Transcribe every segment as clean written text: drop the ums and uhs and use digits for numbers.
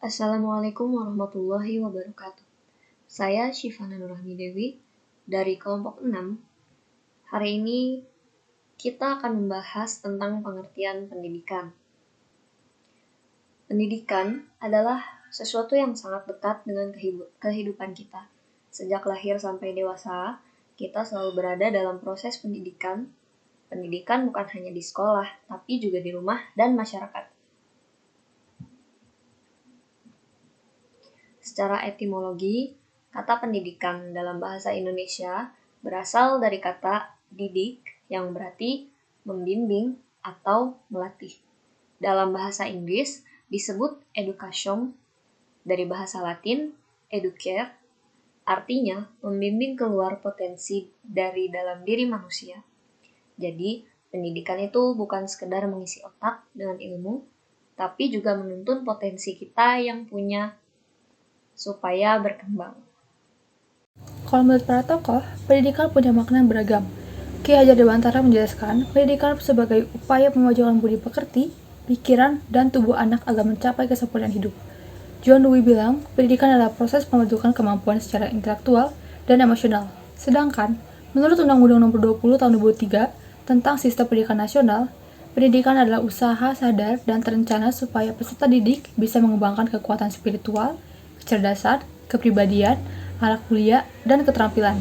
Assalamualaikum warahmatullahi wabarakatuh. Saya Syifana Nurahmi Dewi dari kelompok 6. Hari ini kita akan membahas tentang pengertian pendidikan. Pendidikan adalah sesuatu yang sangat dekat dengan kehidupan kita. Sejak lahir sampai dewasa, kita selalu berada dalam proses pendidikan. Pendidikan bukan hanya di sekolah, tapi juga di rumah dan masyarakat. Secara etimologi, kata pendidikan dalam bahasa Indonesia berasal dari kata didik yang berarti membimbing atau melatih. Dalam bahasa Inggris disebut education, dari bahasa Latin educare, artinya membimbing keluar potensi dari dalam diri manusia. Jadi, pendidikan itu bukan sekedar mengisi otak dengan ilmu, tapi juga menuntun potensi kita yang punya supaya berkembang. Kalau menurut para tokoh, pendidikan punya makna yang beragam. Ki Hajar Dewantara menjelaskan, pendidikan sebagai upaya memajukan budi pekerti, pikiran, dan tubuh anak agar mencapai kesempurnaan hidup. John Dewey bilang, pendidikan adalah proses pembentukan kemampuan secara intelektual dan emosional. Sedangkan, menurut Undang-Undang Nomor 20 Tahun 2003 tentang Sistem Pendidikan Nasional, pendidikan adalah usaha sadar dan terencana supaya peserta didik bisa mengembangkan kekuatan spiritual, kecerdasan, kepribadian, akhlak mulia, dan keterampilan.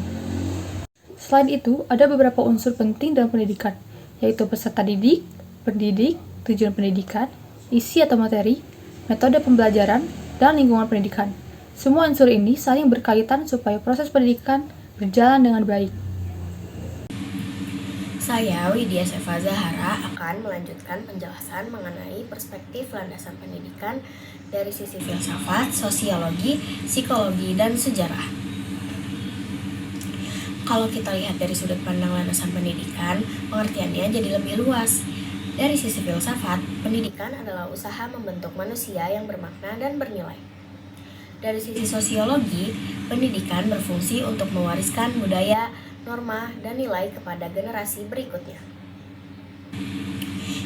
Selain itu, ada beberapa unsur penting dalam pendidikan, yaitu peserta didik, pendidik, tujuan pendidikan, isi atau materi, metode pembelajaran, dan lingkungan pendidikan. Semua unsur ini saling berkaitan supaya proses pendidikan berjalan dengan baik. Saya, Widya Sefa Zahara, akan melanjutkan penjelasan mengenai perspektif landasan pendidikan dari sisi filsafat, sosiologi, psikologi, dan sejarah. Kalau kita lihat dari sudut pandang landasan pendidikan, pengertiannya jadi lebih luas. Dari sisi filsafat, pendidikan adalah usaha membentuk manusia yang bermakna dan bernilai. Dari sisi sosiologi, pendidikan berfungsi untuk mewariskan budaya, norma, dan nilai kepada generasi berikutnya.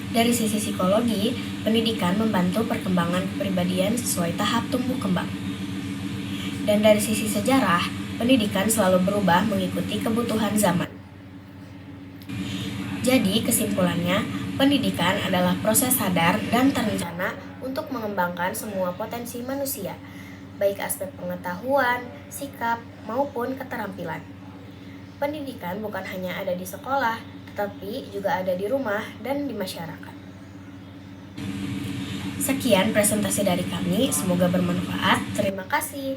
Dari sisi psikologi, pendidikan membantu perkembangan kepribadian sesuai tahap tumbuh kembang. Dan dari sisi sejarah, pendidikan selalu berubah mengikuti kebutuhan zaman. Jadi, kesimpulannya, pendidikan adalah proses sadar dan terencana untuk mengembangkan semua potensi manusia, baik aspek pengetahuan, sikap, maupun keterampilan. Pendidikan bukan hanya ada di sekolah, tetapi juga ada di rumah dan di masyarakat. Sekian presentasi dari kami, semoga bermanfaat. Terima kasih.